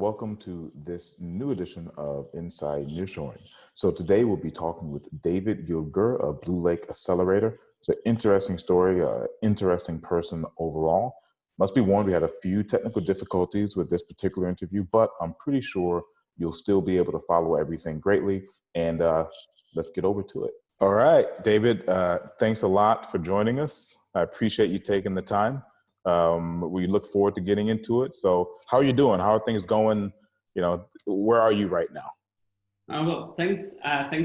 welcome to this new edition of Inside Nearshoring. So today we'll be talking with David Gilgur of Blue Lake Accelerator. It's an interesting story, interesting person overall. Must be warned, we had a few technical difficulties with this particular interview, but I'm pretty sure you'll still be able to follow everything greatly. And let's get over to it. All right, David, thanks a lot for joining us. I appreciate you taking the time. We look forward to getting into it. So how are you doing? How are things going? You know, where are you right now? Well, thanks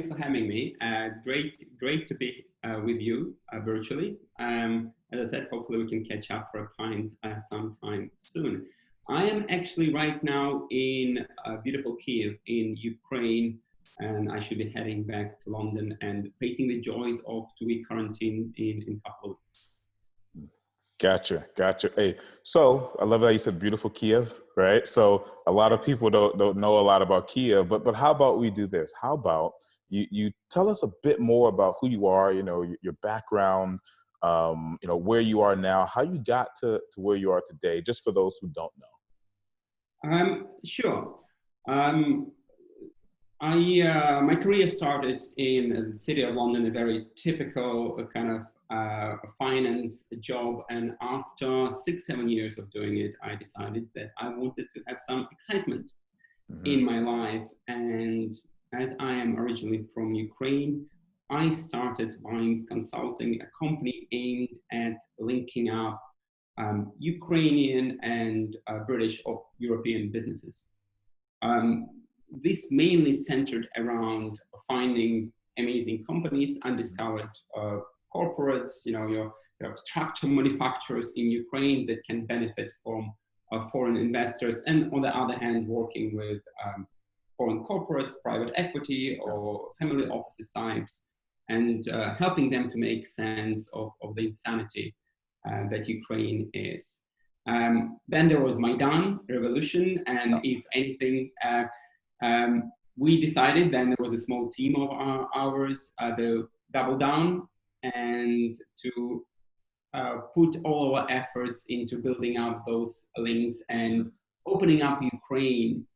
for having me. It's great to be with you virtually. As I said, hopefully we can catch up for a pint sometime soon. I am actually right now in beautiful Kiev in Ukraine, and I should be heading back to London and facing the joys of 2-week quarantine in a couple of weeks. Gotcha. Hey, so I love that you said beautiful Kiev, right? So a lot of people don't know a lot about Kiev, but how about we do this? How about you tell us a bit more about who you are, you know, your background, you know, where you are now, how you got to where you are today, just for those who don't know. Sure. My career started in the city of London, a very typical kind of finance job, and after 6-7 years of doing it, I decided that I wanted to have some excitement in my life. And as I am originally from Ukraine, I started Vimes Consulting, a company aimed at linking up Ukrainian and British or European businesses. This mainly centered around finding amazing companies, undiscovered corporates, you know, your tractor manufacturers in Ukraine that can benefit from foreign investors, and on the other hand, working with foreign corporates, private equity or family offices types, and helping them to make sense of the insanity that Ukraine is. Then there was Maidan revolution, and if anything, we decided, then there was a small team of ours to double down and to put all our efforts into building up those links and opening up Ukraine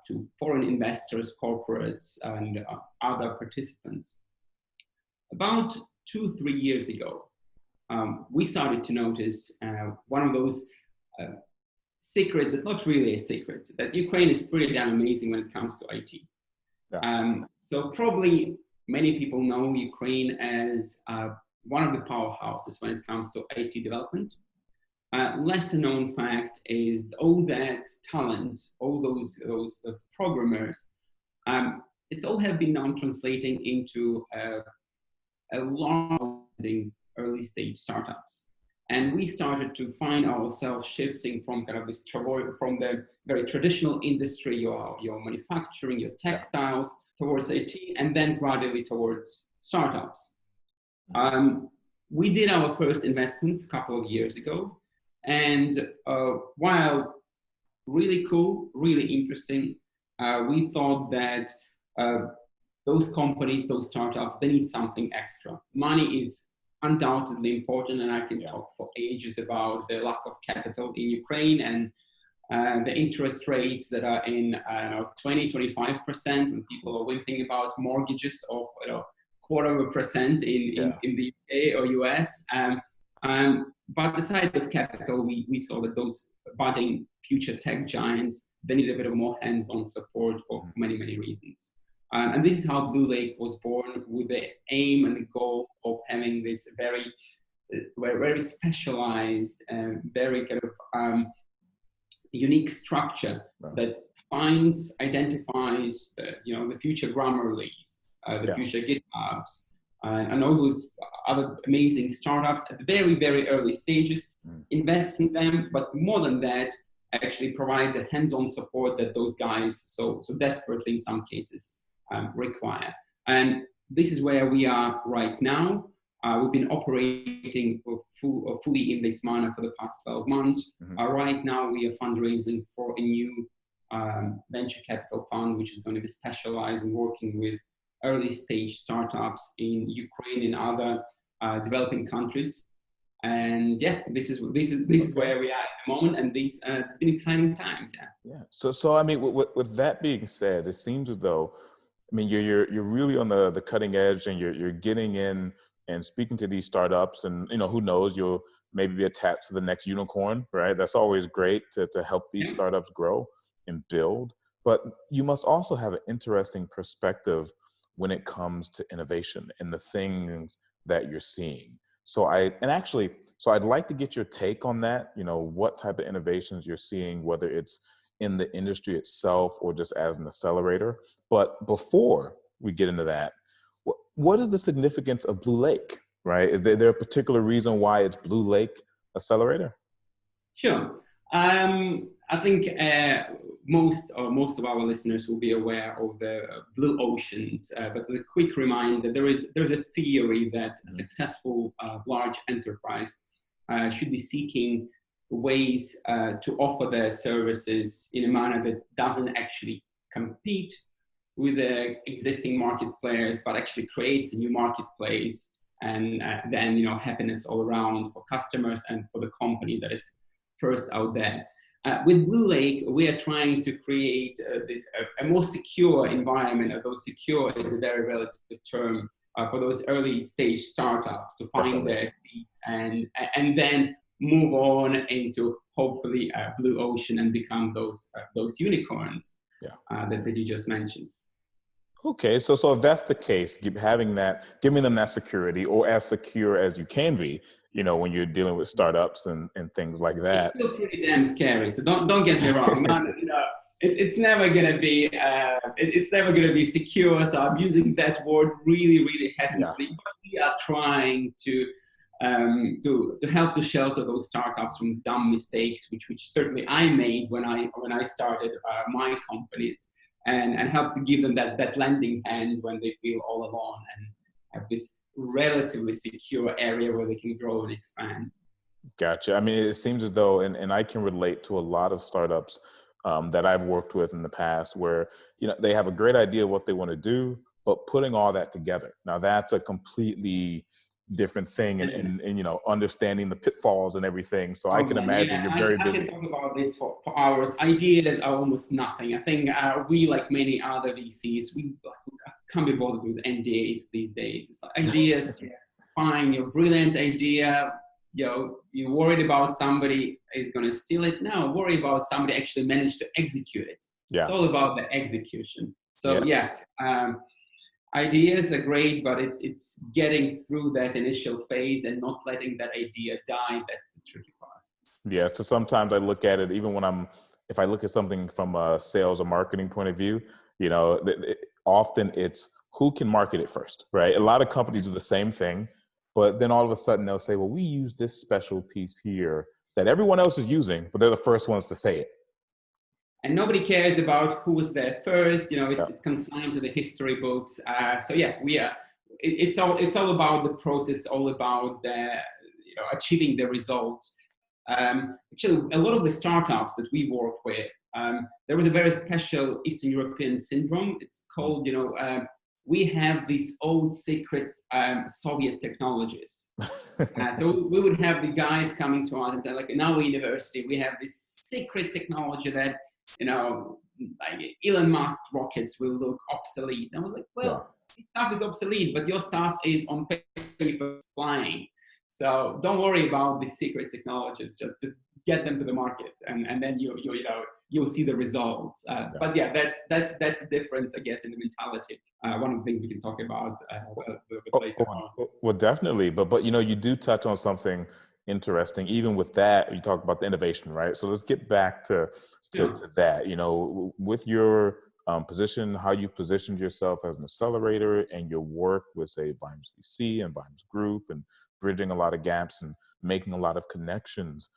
to foreign investors, corporates, and other participants. About 2-3 years ago, we started to notice one of those secrets, that not really a secret, that Ukraine is pretty damn amazing when it comes to IT. Yeah. So probably many people know Ukraine as one of the powerhouses when it comes to IT development. Lesser known fact is all that talent, all those programmers, it's all have been now translating into a lot of early stage startups. And we started to find ourselves shifting from kind of this from the very traditional industry, your manufacturing, your textiles, towards IT, and then gradually towards startups. We did our first investments a couple of years ago, and while really cool, really interesting, we thought that those companies, those startups, they need something extra. Money is undoubtedly important, and I can talk for ages about the lack of capital in Ukraine and the interest rates that are in 20-25%, when people are whimpering about mortgages of 0.25% in the UK or US. But aside of capital, we saw that those budding future tech giants, they need a bit of more hands-on support for many reasons. And this is how Blue Lake was born, with the aim and the goal of having this very specialized and very kind of unique structure that finds, identifies the future Grammarly's, the future GitHubs, and all those other amazing startups at very early stages, invests in them, but more than that, actually provides a hands-on support that those guys so desperately in some cases require. And this is where we are right now. We've been operating fully in this manner for the past 12 months. Right now, we are fundraising for a new venture capital fund, which is going to be specialized in working with early stage startups in Ukraine and other developing countries. And yeah, this is where we are at the moment, and it's been exciting times. Yeah. Yeah. So I mean, with that being said, it seems as though, I mean, you're really on the cutting edge, and you're getting in and speaking to these startups, and who knows, you'll maybe be attached to the next unicorn, right? That's always great to help these Yeah. startups grow and build. But you must also have an interesting perspective when it comes to innovation and the things that you're seeing. So I'd like to get your take on that. What type of innovations you're seeing, whether it's in the industry itself or just as an accelerator. But before we get into that, what is the significance of Blue Lake, right? Is there a particular reason why it's Blue Lake Accelerator? Sure. I think most of our listeners will be aware of the blue oceans, but a quick reminder: there's a theory that a successful large enterprise should be seeking ways to offer their services in a manner that doesn't actually compete with the existing market players, but actually creates a new marketplace, and then happiness all around for customers and for the company that it's first out there. With Blue Lake, we are trying to create a more secure environment. Although secure is a very relative term for those early stage startups to find their feet and then move on into hopefully a blue ocean and become those unicorns that you just mentioned. Okay, so if that's the case, giving them that security, or as secure as you can be, when you're dealing with startups and things like that. It's still pretty damn scary. So don't get me wrong. It's never gonna be it's never gonna be secure. So I'm using that word really, really hesitantly. Yeah. But we are trying to help to shelter those startups from dumb mistakes, which certainly I made when I started my companies. And help to give them that lending hand when they feel all alone, and have this relatively secure area where they can grow and expand. Gotcha. I mean, it seems as though, and I can relate to a lot of startups that I've worked with in the past, where they have a great idea of what they want to do, but putting all that together, now that's a completely different thing, and understanding the pitfalls and everything. So I can imagine you're very busy. I can talk about this for hours. Ideas are almost nothing. I think we, like many other VCs, we can't be bothered with NDAs these days. It's like ideas, fine, your brilliant idea. You're worried about somebody is going to steal it. No, worry about somebody actually managed to execute it. Yeah. It's all about the execution. So yes. Ideas are great, but it's getting through that initial phase and not letting that idea die. That's the tricky part. Yeah. So sometimes I look at it, even if I look at something from a sales or marketing point of view, often it's who can market it first, right? A lot of companies do the same thing, but then all of a sudden they'll say, well, we use this special piece here that everyone else is using, but they're the first ones to say it. And nobody cares about who was there first. It's consigned to the history books. So yeah, it's all about the process, all about achieving the results. Actually, a lot of the startups that we work with, there was a very special Eastern European syndrome. It's called, we have these old secret Soviet technologies. So we would have the guys coming to us and say, like, in our university, we have this secret technology that, like Elon Musk rockets will look obsolete. And I was like, well, this stuff is obsolete, but your stuff is on paper flying. So don't worry about the secret technologies. Just get them to the market, and then you'll see the results. But yeah, that's the difference, I guess, in the mentality. One of the things we can talk about later on. Well, definitely. But you do touch on something interesting. Even with that, you talk about the innovation, right? So let's get back to that. With your position, how you've positioned yourself as an accelerator, and your work with, say, VimesVC and Vimes Group, and bridging a lot of gaps and making a lot of connections.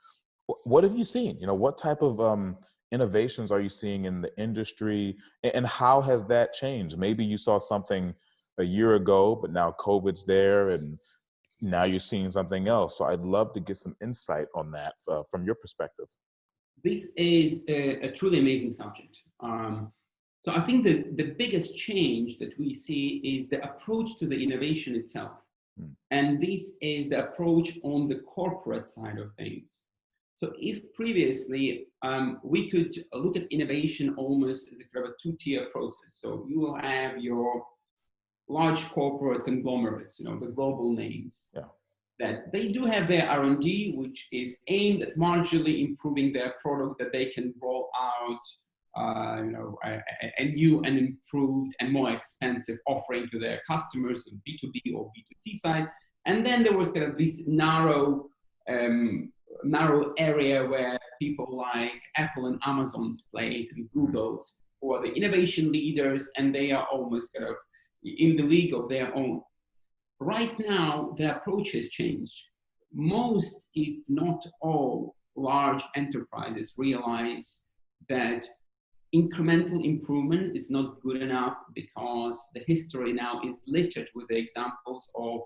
What have you seen? What type of innovations are you seeing in the industry, and how has that changed? Maybe you saw something a year ago, but now COVID's there, and now you're seeing something else. So I'd love to get some insight on that from your perspective. This is a truly amazing subject. So I think the biggest change that we see is the approach to the innovation itself. And this is the approach on the corporate side of things. So if previously we could look at innovation almost as a kind of a two-tier process. So you will have your large corporate conglomerates, you know, the global names, that they do have their R&D, which is aimed at marginally improving their product that they can roll out, you know, a new and improved and more expensive offering to their customers on B2B or B2C side. And then there was kind of this narrow area where people like Apple and Amazon's place and Google's, who are the innovation leaders, and they are almost kind of in the league of their own. Right now, the approach has changed. Most, if not all, large enterprises realize that incremental improvement is not good enough, because the history now is littered with the examples of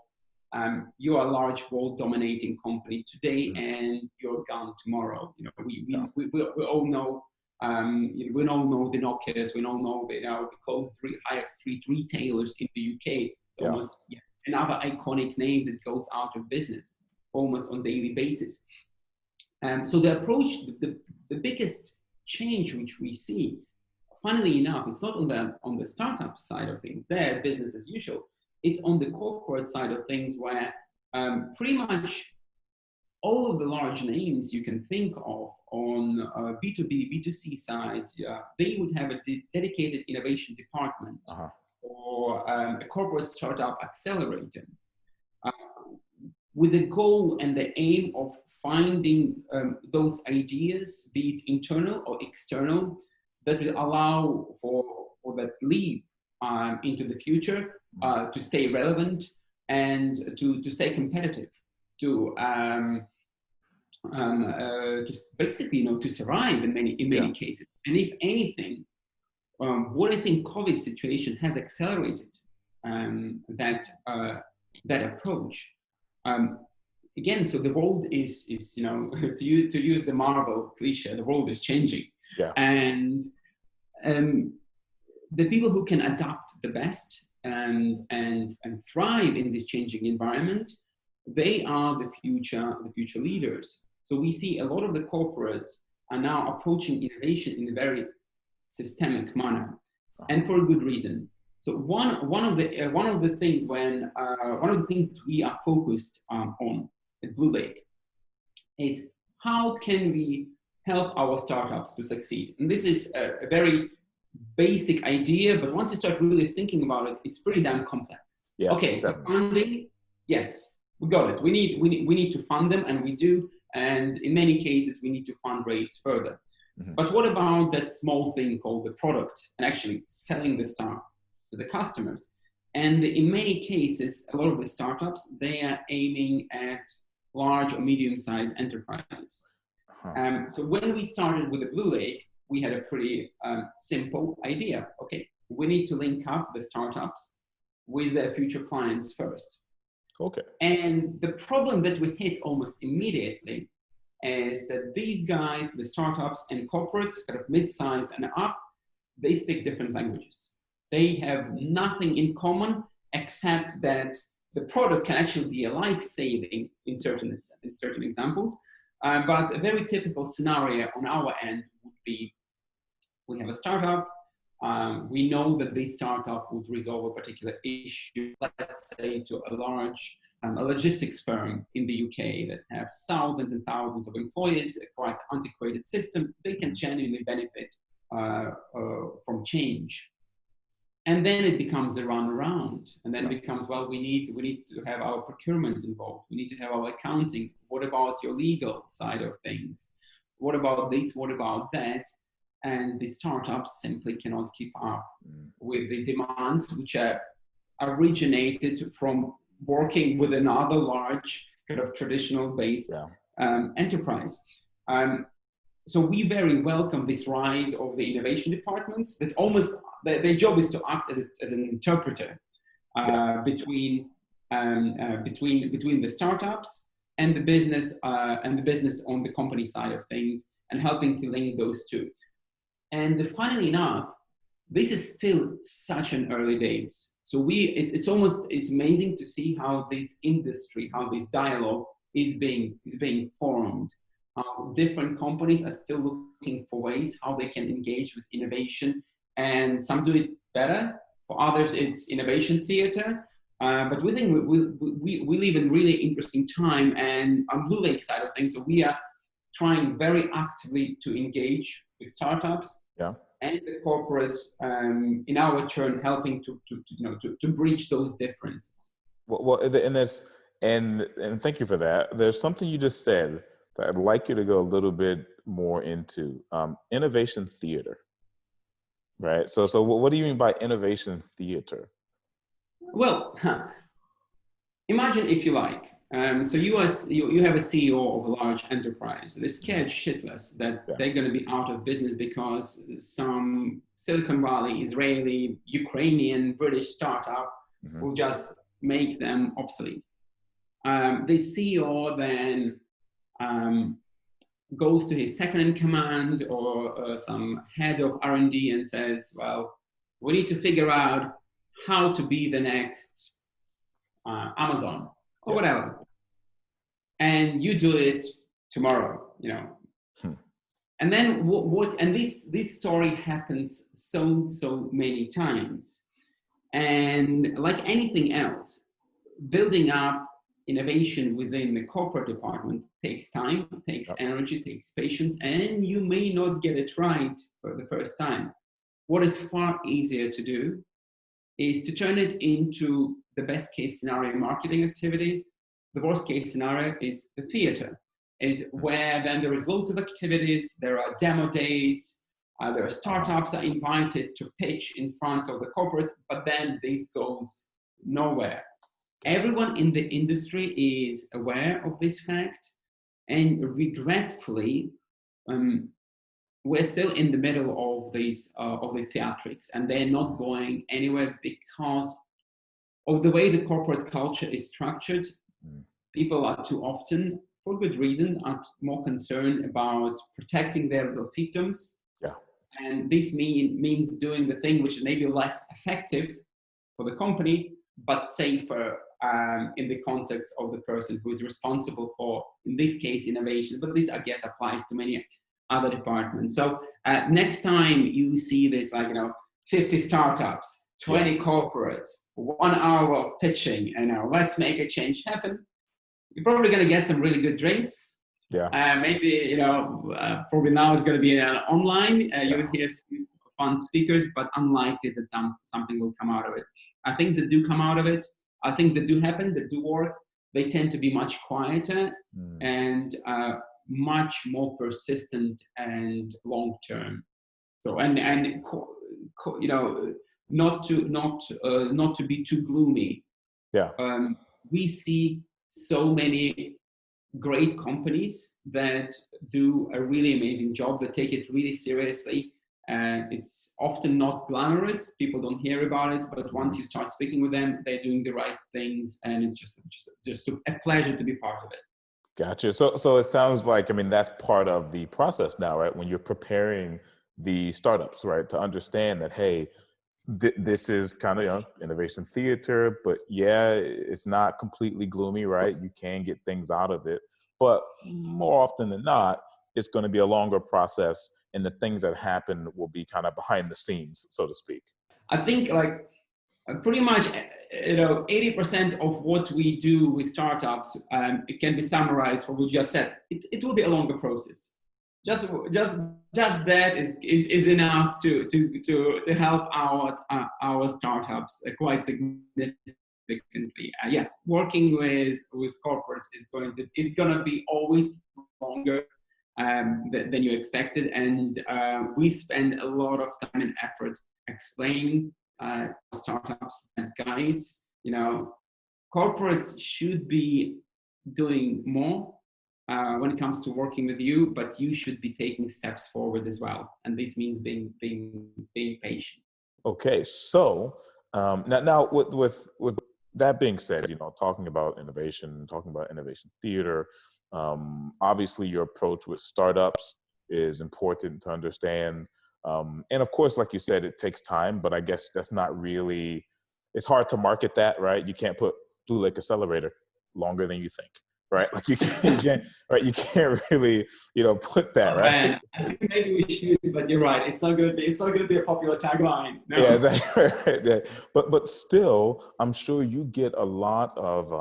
you are a large world dominating company today and you're gone tomorrow. You know, we all know, we all know the Nokias, we all know the closed high street retailers in the UK. It's almost another iconic name that goes out of business almost on a daily basis. So the approach, the biggest change which we see, funnily enough, it's not on the startup side of things, they're business as usual. It's on the corporate side of things, where pretty much all of the large names you can think of on B2B, B2C side, they would have a dedicated innovation department or a corporate startup accelerator with the goal and the aim of finding those ideas, be it internal or external, that will allow for that leap into the future, to stay relevant and to stay competitive, to basically, you know, to survive in many cases. And if anything, what I think COVID situation has accelerated that approach. Again, so the world is you know, to use the Marvel cliche, the world is changing, and the people who can adapt the best and thrive in this changing environment, they are the future leaders. So we see a lot of the corporates are now approaching innovation in a very systemic manner, and for a good reason. So one of the things that we are focused on at Blue Lake is how can we help our startups to succeed. And this is a very basic idea, but once you start really thinking about it, it's pretty damn complex. Okay, so funding, yes, we got it. We need to fund them, and we do. And in many cases, we need to fundraise further. But what about that small thing called the product, and actually selling the stuff to the customers? And in many cases, a lot of the startups, they are aiming at large or medium-sized enterprises. So when we started with the Blue Lake, we had a pretty simple idea. Okay, we need to link up the startups with their future clients first. Okay. And the problem that we hit almost immediately is that these guys, the startups and corporates, kind of mid-size and up, they speak different languages. They have nothing in common except that the product can actually be a life-saving in certain examples. But a very typical scenario on our end would be, we have a startup. We know that this startup would resolve a particular issue, let's say to a large a logistics firm in the UK that have thousands and thousands of employees, a quite antiquated system. They can genuinely benefit from change. And then it becomes a runaround, and then it becomes, well, we need to have our procurement involved. We need to have our accounting. What about your legal side of things? What about this? What about that? And the startups simply cannot keep up with the demands, which are originated from working with another large kind of traditional based enterprise. So we very welcome this rise of the innovation departments that almost, their job is to act as an interpreter between the startups and the business on the company side of things, and helping to link those two. And funnily enough, this is still such an early days. So it's amazing to see how this industry, how this dialogue is being formed. Different companies are still looking for ways how they can engage with innovation, and some do it better. For others, it's innovation theater. But we think we live in really interesting time, and on Blue Lake side of things, so we are trying very actively to engage with startups. Yeah. And the corporates, in our turn, helping to bridge those differences. Well, and thank you for that. There's something you just said that I'd like you to go a little bit more into, innovation theater, right? So what do you mean by innovation theater? Well, imagine if you like. So you have a CEO of a large enterprise. They're scared shitless that they're going to be out of business because some Silicon Valley, Israeli, Ukrainian, British startup will just make them obsolete. The CEO then goes to his second in command or some head of R&D and says, well, we need to figure out how to be the next Amazon or whatever. And you do it tomorrow, you know. And then and this story happens so many times. And like anything else, building up innovation within the corporate department takes time, takes energy, takes patience, and you may not get it right for the first time. What is far easier to do is to turn it into the best case scenario marketing activity. The worst case scenario is the theater, is where then there is loads of activities, there are demo days, there are startups are invited to pitch in front of the corporates, but then this goes nowhere. Everyone in the industry is aware of this fact, and regretfully, we're still in the middle of these of the theatrics, and they're not going anywhere because of the way the corporate culture is structured. People are too often, for good reason, are more concerned about protecting their little fiefdoms. And this means doing the thing which is maybe less effective for the company, but safer in the context of the person who is responsible for, in this case, innovation. But this, I guess, applies to many other departments. So next time you see this, 50 startups, 20 corporates, 1 hour of pitching, and let's make a change happen, you're probably going to get some really good drinks. Maybe, probably now it's going to be online. You'll hear some fun speakers, but unlikely that something will come out of it. Things that do come out of it are things that do happen, that do work. They tend to be much quieter and much more persistent and long-term. So, not to be too gloomy. We see so many great companies that do a really amazing job, that take it really seriously. It's often not glamorous. People don't hear about it, but once you start speaking with them, they're doing the right things, and it's just a pleasure to be part of it. Gotcha. So it sounds like, that's part of the process now, right? When you're preparing the startups, right, to understand that, hey, this is kind of innovation theater, but it's not completely gloomy, right? You can get things out of it, but more often than not, it's going to be a longer process, and the things that happen will be kind of behind the scenes, so to speak. I think pretty much 80% of what we do with startups, it can be summarized for what you just said. It will be a longer process. Just that is enough to help our startups quite significantly. Yes, working with corporates is going to be always longer than you expected, and we spend a lot of time and effort explaining startups and guys, corporates should be doing more when it comes to working with you, but you should be taking steps forward as well. And this means being patient. Okay, so now with that being said, talking about innovation theater, obviously your approach with startups is important to understand. And of course, like you said, it takes time, but I guess that's not really, it's hard to market that, right? You can't put Blue Lake Accelerator longer than you think, right? Like you can't, right? You can't really, put that, Oh, right? man, I think maybe we should, but you're right. It's not gonna be a popular tagline. No. Yeah, exactly. Yeah. But still, I'm sure you get a lot of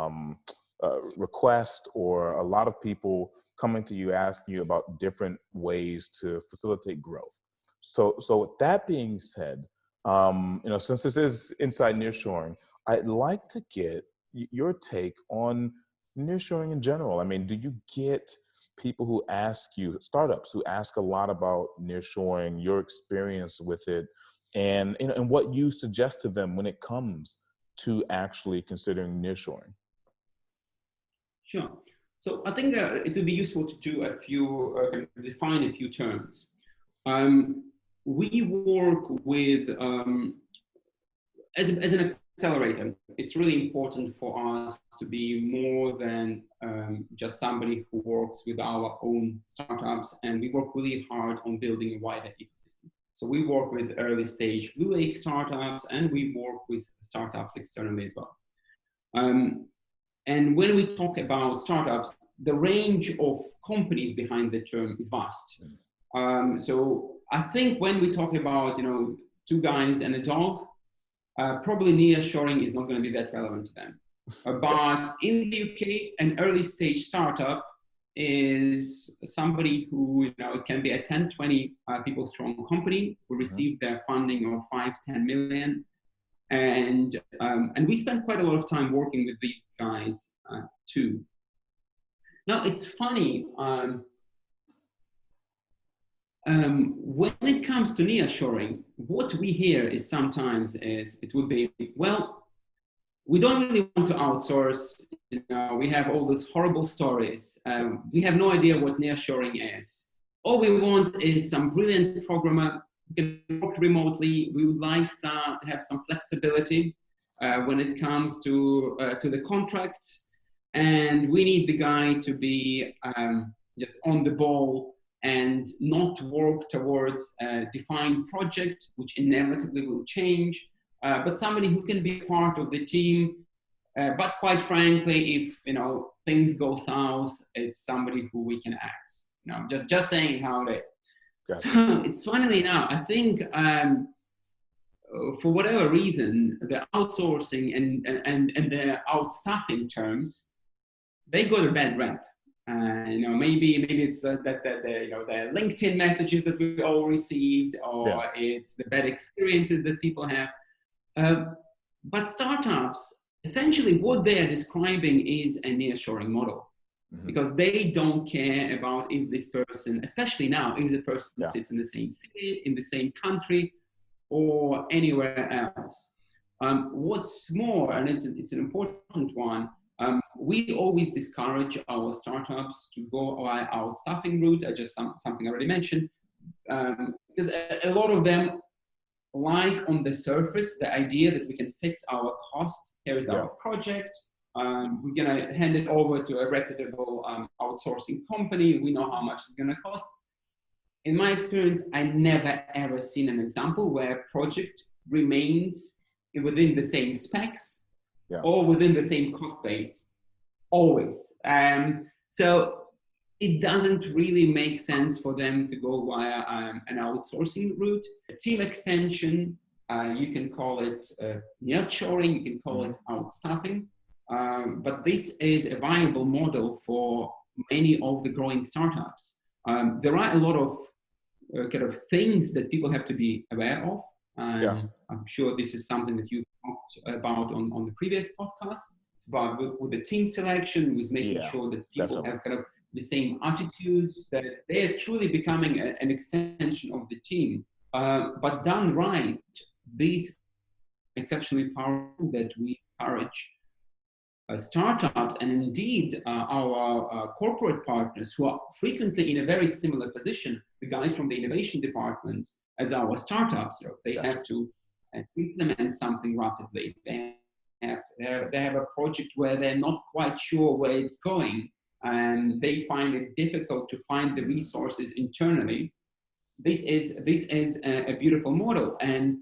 requests or a lot of people coming to you asking you about different ways to facilitate growth. So with that being said, since this is inside nearshoring, I'd like to get your take on nearshoring in general. I mean, do you get people who ask you, startups who ask a lot about nearshoring, your experience with it, and what you suggest to them when it comes to actually considering nearshoring? Sure. So I think it would be useful to do define a few terms. We work with, as an accelerator, it's really important for us to be more than just somebody who works with our own startups, and we work really hard on building a wider ecosystem. So we work with early stage Blue Lake startups, and we work with startups externally as well. And when we talk about startups, the range of companies behind the term is vast. So I think when we talk about, two guys and a dog, probably nearshoring is not going to be that relevant to them. But in the UK, an early stage startup is somebody who, it can be a 10, 20 people strong company who received their funding of 5, 10 million. And we spend quite a lot of time working with these guys too. Now, it's funny, when it comes to nearshoring, what we hear is sometimes it would be, well, we don't really want to outsource. We have all these horrible stories. We have no idea what nearshoring is. All we want is some brilliant programmer who can work remotely. We would like to have some flexibility when it comes to the contracts, and we need the guy to be just on the ball and not work towards a defined project, which inevitably will change, but somebody who can be part of the team. But quite frankly, if things go south, it's somebody who we can ask. Just saying how it is. Gotcha. So it's funnily now, I think for whatever reason, the outsourcing and the outstaffing terms, they got a bad rep. Maybe it's that the LinkedIn messages that we all received, or it's the bad experiences that people have. But startups, essentially what they are describing is a nearshoring model, because they don't care about if this person, especially now, if the person sits in the same city, in the same country, or anywhere else. What's more, and it's an important one, we always discourage our startups to go our outstaffing route. Just something I already mentioned, because a lot of them like on the surface the idea that we can fix our costs. Here is our project. We're gonna hand it over to a reputable outsourcing company. We know how much it's gonna cost. In my experience, I never ever seen an example where a project remains within the same specs or within the same cost base, always. So it doesn't really make sense for them to go via an outsourcing route. A team extension, you can call it nearshoring, you can call it outstaffing, but this is a viable model for many of the growing startups. There are a lot of kind of things that people have to be aware of. I'm sure this is something that you've talked about on the previous podcast. It's about with the team selection, with making sure that people have kind of the same attitudes, that they're truly becoming an extension of the team. But done right, these exceptionally powerful that we encourage startups and indeed our corporate partners who are frequently in a very similar position, the guys from the innovation departments as our startups, they have to implement something rapidly. They have a project where they're not quite sure where it's going, and they find it difficult to find the resources internally. this is a beautiful model. And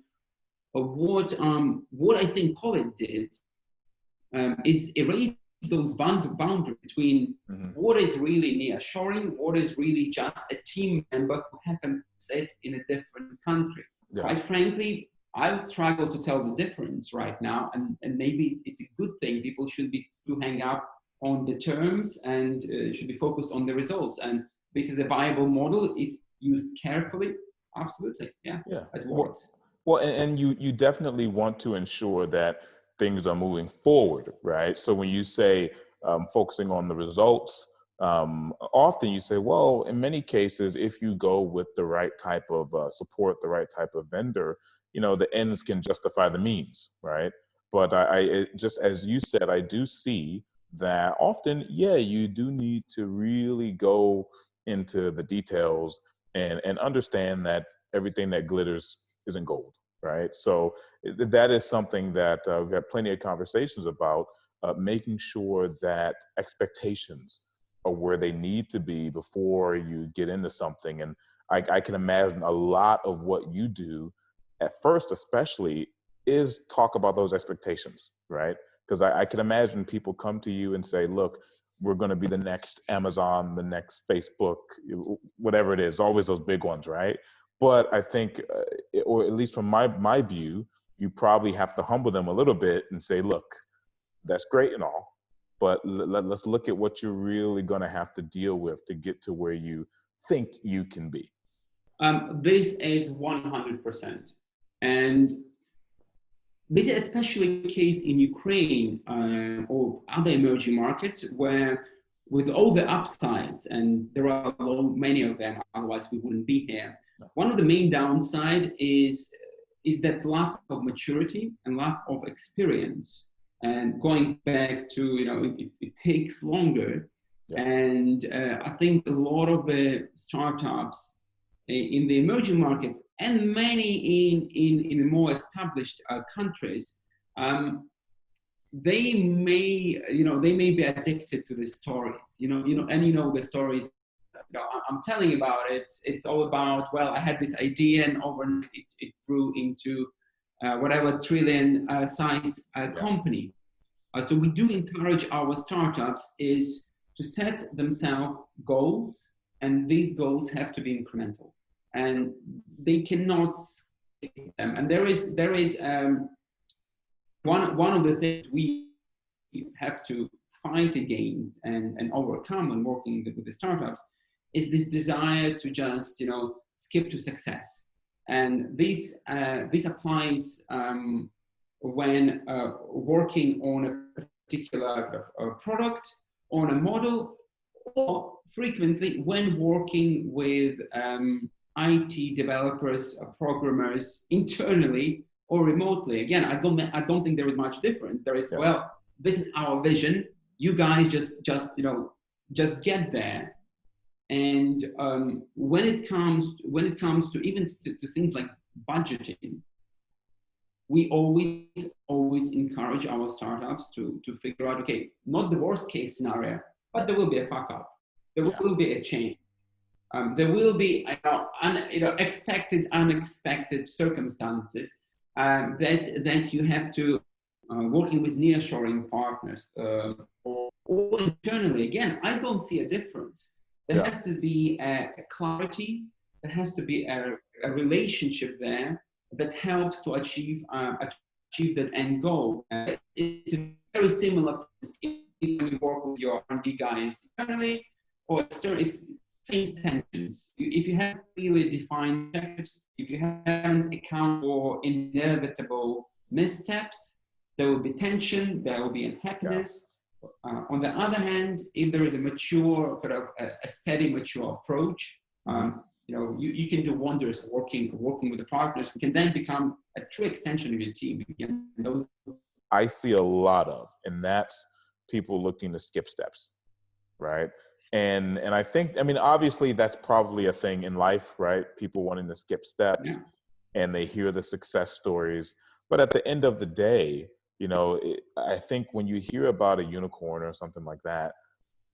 what I think COVID did is erase those boundaries between what is really nearshoring, what is really just a team member who happens to sit in a different country. Yeah. Quite frankly, I struggle to tell the difference right now, and maybe it's a good thing. People should be to hang up on the terms and should be focused on the results. And this is a viable model if used carefully. Absolutely, yeah, it works. Well, and you definitely want to ensure that things are moving forward, right? So when you say focusing on the results, often you say, well, in many cases, if you go with the right type of support, the right type of vendor, you know, the ends can justify the means, right? But just as you said, I do see that often, yeah, you do need to really go into the details and understand that everything that glitters isn't gold, right? So that is something that we've had plenty of conversations about, making sure that expectations are where they need to be before you get into something. And I can imagine a lot of what you do at first, especially, is talk about those expectations, right? Because I can imagine people come to you and say, look, we're going to be the next Amazon, the next Facebook, whatever it is, always those big ones, right? But I think, or at least from my view, you probably have to humble them a little bit and say, look, that's great and all, but let's look at what you're really going to have to deal with to get to where you think you can be. This is 100%. And this is especially the case in Ukraine or other emerging markets where, with all the upsides, and there are many of them, otherwise we wouldn't be here. One of the main downside is that lack of maturity and lack of experience. And going back to, you know, it takes longer. Yeah. And I think a lot of the startups in the emerging markets and many in the more established countries, they may be addicted to the stories, the stories. I'm telling you about it. It's all about, well, I had this idea and overnight it grew into whatever trillion size company. So we do encourage our startups is to set themselves goals, and these goals have to be incremental, and they cannot skip them. And there is one of the things we have to fight against and overcome when working with the startups is this desire to just skip to success. And this applies when working on a particular product, on a model, or frequently when working with IT developers, programmers internally or remotely. Again, I don't think there is much difference. There is, well, this is our vision. You guys just get there. And when it comes to even to things like budgeting, we always encourage our startups to figure out, okay, not the worst case scenario, but there will be a fuck up. There will be a change. There will be expected, unexpected circumstances that you have to working with nearshoring partners or internally. Again, I don't see a difference. There has to be a clarity. There has to be a relationship there that helps to achieve that end goal. It's very similar if you work with your R&D guys internally, or it's same tensions. If you have clearly defined objectives, if you haven't accounted for inevitable missteps, there will be tension, there will be unhappiness. On the other hand, if there is a mature, a steady, mature approach, you can do wonders working with the partners who can then become a true extension of your team. I see a lot of, and that's people looking to skip steps, right? And I think, obviously that's probably a thing in life, right? People wanting to skip steps, and they hear the success stories. But at the end of the day, I think when you hear about a unicorn or something like that,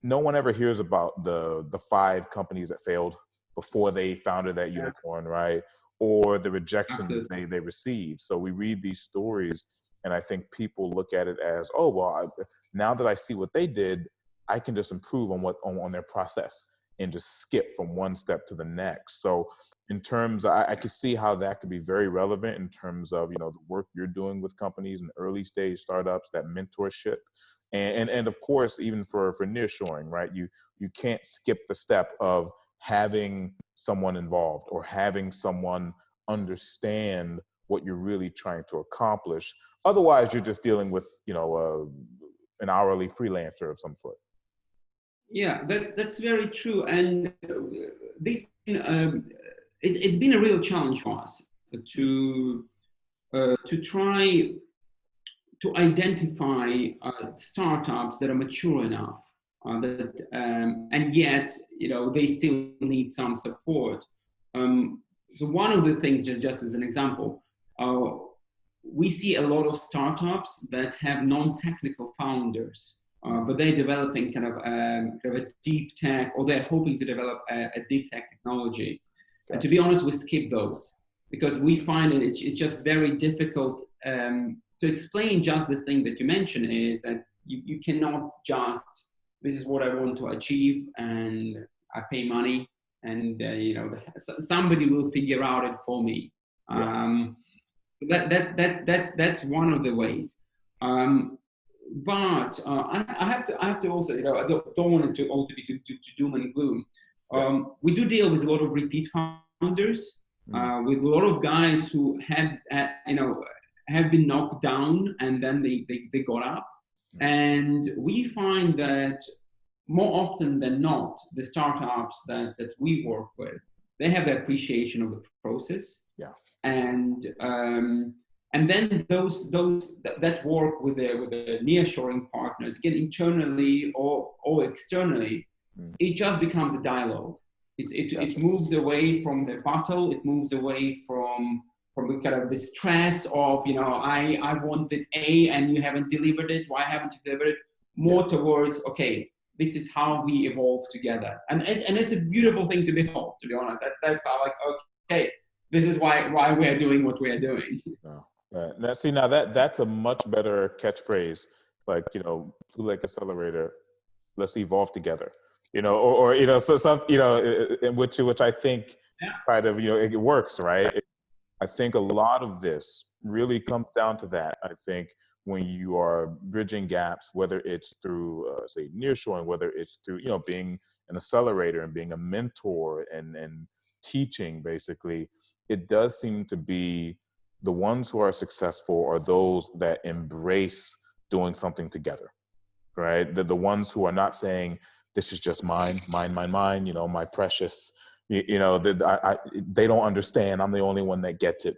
no one ever hears about the 5 companies that failed, before they founded that unicorn, right? Or the rejections Absolutely. they received. So we read these stories, and I think people look at it as, oh, well, now that I see what they did, I can just improve on on their process and just skip from one step to the next. So in terms, I could see how that could be very relevant in terms of, the work you're doing with companies and early stage startups, that mentorship. And of course, even for nearshoring, right? You can't skip the step of having someone involved or having someone understand what you're really trying to accomplish. Otherwise, you're just dealing with, an hourly freelancer of some sort. Yeah, that's very true. And this it's been a real challenge for us to try to identify startups that are mature enough and yet they still need some support. So one of the things, just as an example, we see a lot of startups that have non-technical founders, but they're developing kind of a deep tech, or they're hoping to develop a deep tech technology. Gotcha. And to be honest, we skip those because we find it's just very difficult to explain just this thing that you mentioned, is that you cannot just, this is what I want to achieve and I pay money and somebody will figure out it for me. Yeah. That's one of the ways. But I have to also, I don't want it to also be to doom and gloom. We do deal with a lot of repeat founders, with a lot of guys who have been knocked down and then they got up. And we find that more often than not, the startups that we work with, they have the appreciation of the process. Yeah. And then that work with the nearshoring partners, again, internally or externally, it just becomes a dialogue. It moves away from the battle. It moves away from the kind of the stress of, I wanted A and you haven't delivered it. Why haven't you delivered it? More towards, okay, this is how we evolve together. And it's a beautiful thing to behold, to be honest. That's how, like, okay, this is why we're doing what we're doing. Oh, right. Now, see, that's a much better catchphrase. Like, Blue Lake Accelerator, let's evolve together. Or so some, which I think kind of, it works, right? I think a lot of this really comes down to that. I think when you are bridging gaps, whether it's through, say, nearshoring, whether it's through, being an accelerator and being a mentor and teaching, basically, it does seem to be the ones who are successful are those that embrace doing something together, right? The ones who are not saying, this is just mine, my precious, they don't understand. I'm the only one that gets it.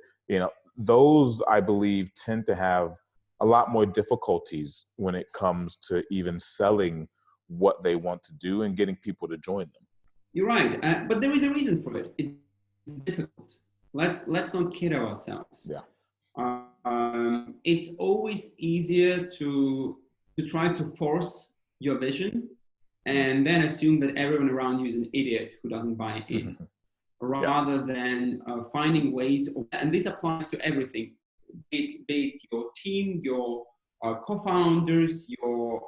Those, I believe, tend to have a lot more difficulties when it comes to even selling what they want to do and getting people to join them. You're right, but there is a reason for it. It's difficult. Let's not kid ourselves. Yeah. It's always easier to try to force your vision and then assume that everyone around you is an idiot who doesn't buy in, rather than finding ways. And this applies to everything. Be it your team, your co-founders, your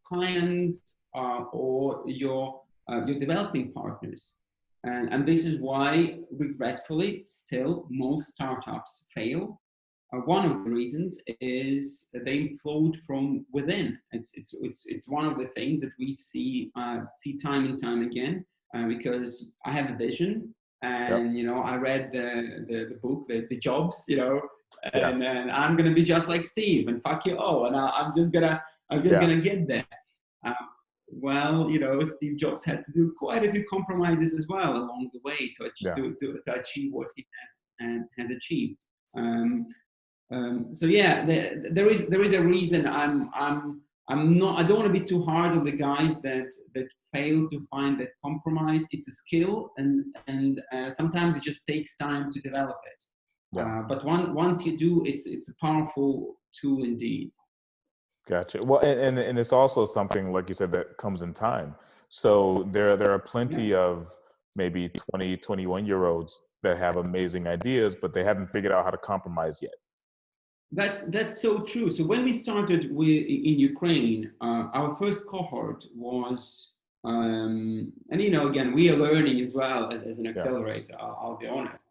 clients, or your developing partners. And this is why, regretfully, still most startups fail. One of the reasons is that they implode from within. It's one of the things that we see time and time again, because I have a vision, and I read the book, the Jobs, and I'm gonna be just like Steve, and fuck you all, and I'm just gonna get there. Well, Steve Jobs had to do quite a few compromises as well along the way to achieve what he has achieved. So there is a reason I don't want to be too hard on the guys that fail to find that compromise. It's a skill, and sometimes it just takes time to develop it. But once you do, it's a powerful tool indeed. Gotcha. Well, and it's also something, like you said, that comes in time. So there are plenty of maybe 20, 21-year-olds that have amazing ideas, but they haven't figured out how to compromise yet. That's so true. So when we started in Ukraine, our first cohort was, and again, we are learning as well as an accelerator. I'll be honest.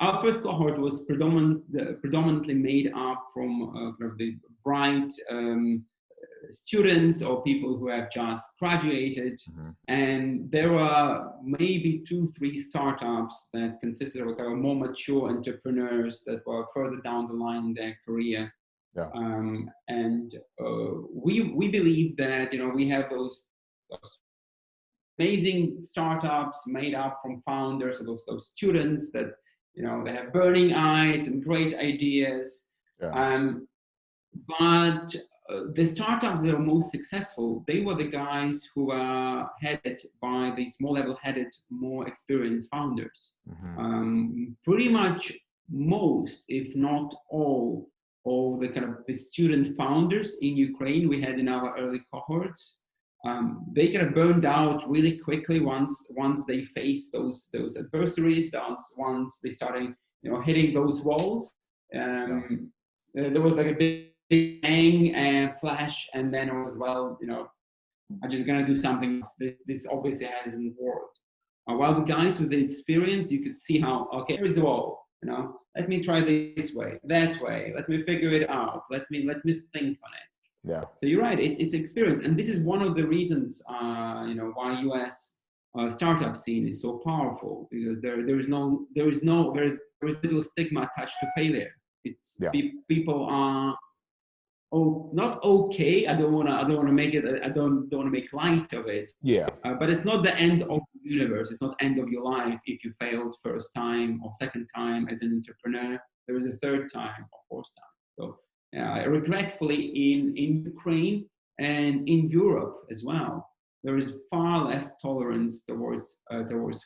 Our first cohort was predominantly made up from kind of the bright students or people who have just graduated, and there were maybe 2-3 startups that consisted of kind of more mature entrepreneurs that were further down the line in their career. We believe that we have those amazing startups made up from founders, those students that they have burning eyes and great ideas. But the startups that are most successful, they were the guys who are headed by these more level-headed, more experienced founders. Pretty much most, if not all the kind of the student founders in Ukraine we had in our early cohorts, they kind of burned out really quickly once they faced those adversaries. Once they started hitting those walls. There was like a big bang and flash, and then it was, I'm just gonna do something. This obviously hasn't worked. While the guys with the experience, you could see how, okay, here's the wall. Let me try this way, that way. Let me figure it out. Let me think on it. So you're right. It's experience, and this is one of the reasons, why US startup scene is so powerful, because there is little stigma attached to failure. It's people are not okay. I don't want to make it. I don't want to make light of it. But it's not the end of the universe. It's not end of your life if you failed first time or second time as an entrepreneur. There is a third time or fourth time. So regretfully, in Ukraine and in Europe as well, there is far less tolerance towards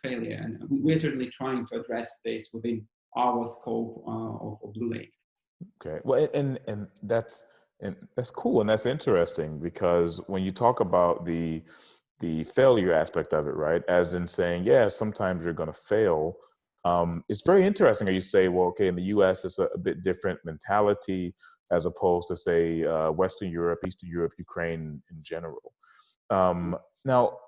failure, and we're certainly trying to address this within our scope of Blue Lake. Okay, well, and that's cool, and that's interesting, because when you talk about the failure aspect of it, right, as in saying, sometimes you're going to fail, it's very interesting how you say, well, okay, in the US it's a bit different mentality as opposed to, say, Western Europe, Eastern Europe, Ukraine in general. Now,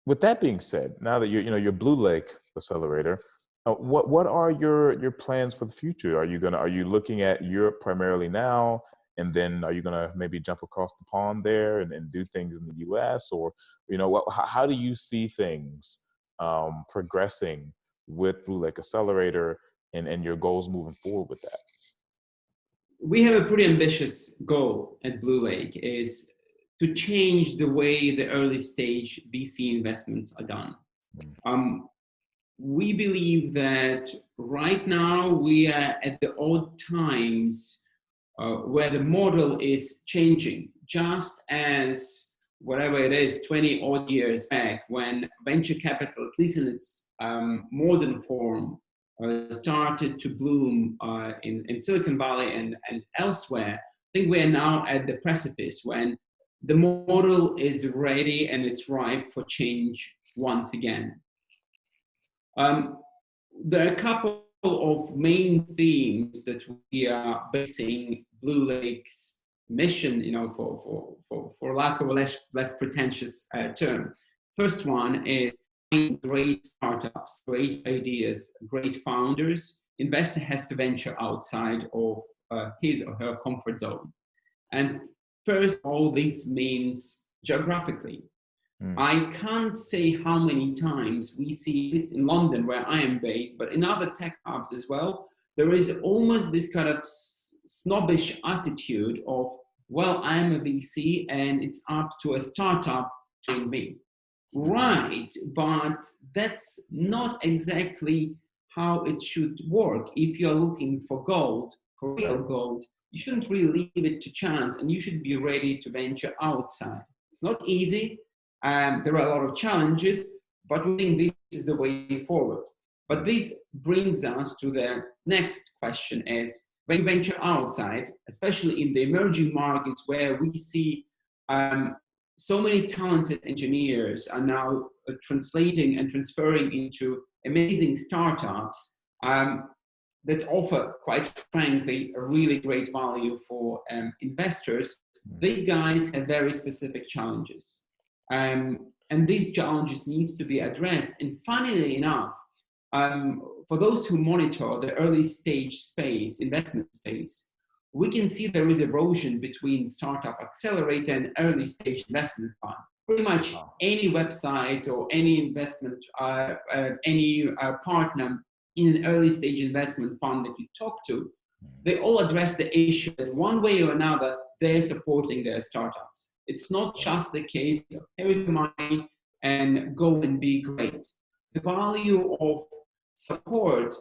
with that being said, now that you're Blue Lake Accelerator, what are your plans for the future? Are you looking at Europe primarily now, and then are you gonna maybe jump across the pond there and do things in the US, or how do you see things progressing with Blue Lake Accelerator and your goals moving forward with that? We have a pretty ambitious goal at Blue Lake, is to change the way the early stage VC investments are done. We believe that right now we are at the odd times where the model is changing, just as whatever it is, 20 odd years back, when venture capital, at least in its modern form, started to bloom in Silicon Valley and elsewhere. I think we are now at the precipice when the model is ready and it's ripe for change once again. There are a couple of main themes that we are basing Blue Lake's mission, for lack of a less pretentious term. First one is great startups, great ideas, great founders. Investor has to venture outside of his or her comfort zone. And first of all, this means geographically. I can't say how many times we see this in London, where I am based, but in other tech hubs as well. There is almost this kind of snobbish attitude of, well, I'm a VC and it's up to a startup to find me. Right, but that's not exactly how it should work. If you're looking for gold, for real gold, you shouldn't really leave it to chance, and you should be ready to venture outside. It's not easy. There are a lot of challenges, but we think this is the way forward. But this brings us to the next question: is when you venture outside, especially in the emerging markets where we see so many talented engineers are now translating and transferring into amazing startups that offer, quite frankly, a really great value for investors. These guys have very specific challenges. And these challenges needs to be addressed. And funnily enough, for those who monitor the early stage space, investment space, we can see there is erosion between startup accelerator and early stage investment fund. Pretty much any website or any investment, any partner in an early stage investment fund that you talk to, they all address the issue that one way or another, they're supporting their startups. It's not just the case of here is the money and go and be great. The value of support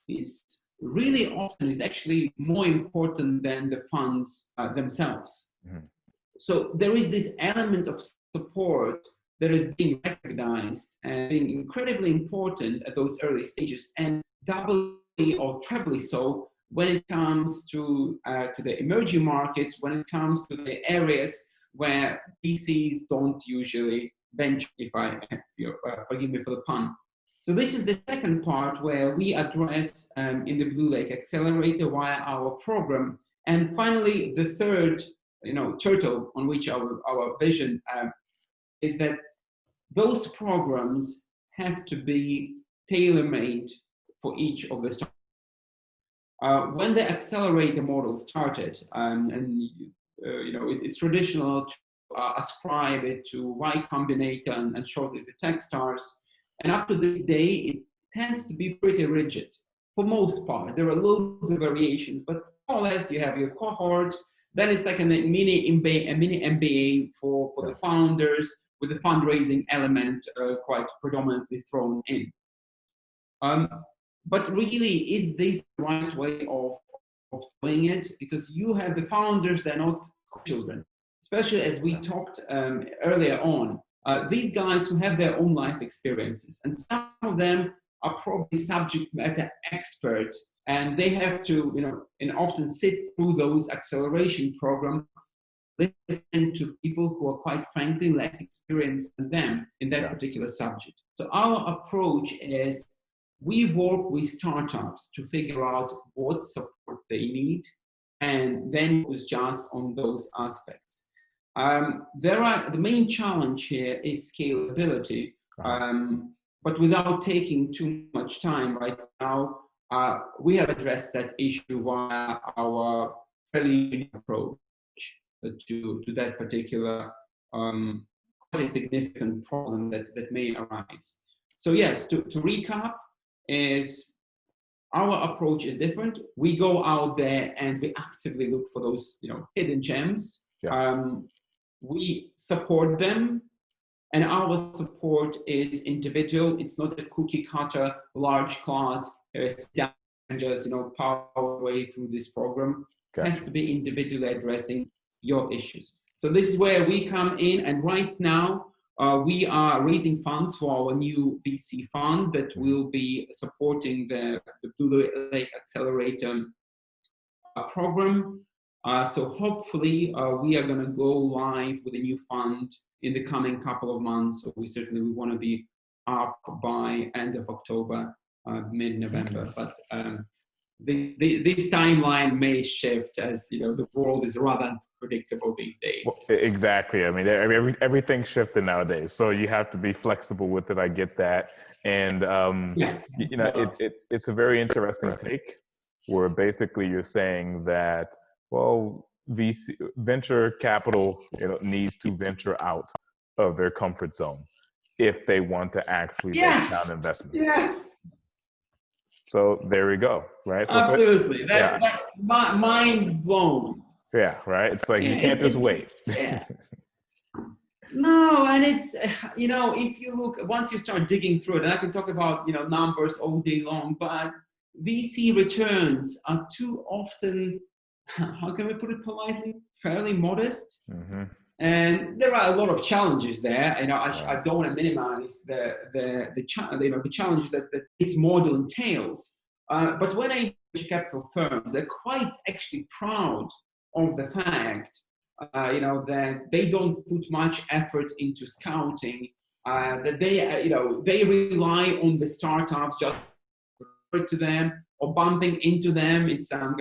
is really often is actually more important than the funds themselves. So there is this element of support that is being recognized and being incredibly important at those early stages, and doubly or trebly so when it comes to the emerging markets, when it comes to the areas where VCs don't usually venture, forgive me for the pun. So this is the second part where we address in the Blue Lake Accelerator via our program. And finally, the third, turtle on which our vision is that those programs have to be tailor-made for each of the startups. When the accelerator model started, it's traditional to ascribe it to Y Combinator and shortly to Techstars. And up to this day, it tends to be pretty rigid for most part. There are loads of variations, but more or less you have your cohort. Then it's like a mini MBA for the founders, with the fundraising element quite predominantly thrown in. But really, is this the right way of doing it? Because you have the founders, they're not children, especially as we talked earlier on. These guys who have their own life experiences, and some of them are probably subject matter experts, and they have to, and often sit through those acceleration programs, listen to people who are quite frankly less experienced than them in that particular subject. So our approach is we work with startups to figure out what support they need, and then it was just on those aspects. The main challenge here is scalability, but without taking too much time right now, we have addressed that issue via our fairly unique approach to that particular quite a significant problem that may arise. So yes, to recap, is our approach is different. We go out there and we actively look for those hidden gems. We support them, and our support is individual. It's not a cookie cutter large class and just power way through this program. It has to be individually addressing your issues. So this is where we come in, and right now we are raising funds for our new VC fund that will be supporting the Blue Lake Accelerator program. So hopefully we are going to go live with a new fund in the coming couple of months. So we want to be up by end of October, mid-November. But this timeline may shift as the world is rather unpredictable these days. Well, exactly. I mean, everything's shifting nowadays, so you have to be flexible with it. I get that, and yes, it's a very interesting take, where basically you're saying that venture capital needs to venture out of their comfort zone if they want to actually make sound investments. Yes. So there we go, right? So absolutely. That's mind blown. Yeah, right. It's like you can't just wait. No, and it's if you look, once you start digging through it, and I can talk about numbers all day long, but VC returns are too often, how can we put it politely, fairly modest. And there are a lot of challenges there. I don't want to minimize the challenges that this model entails. But when I see capital firms, they're quite actually proud of the fact that they don't put much effort into scouting, that they rely on the startups just to them or bumping into them in some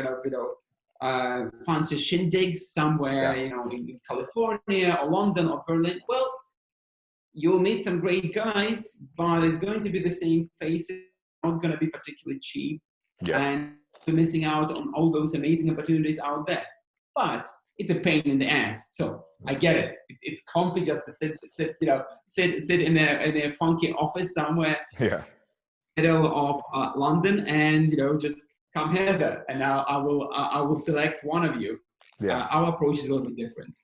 fancy shindigs somewhere, in California or London or Berlin. Well, you'll meet some great guys, but it's going to be the same faces, not going to be particularly cheap, and you're missing out on all those amazing opportunities out there. But it's a pain in the ass. So I get it. It's comfy just to sit in a funky office somewhere, middle of London, and just come hither, and I will select one of you. Our approach is a little bit different.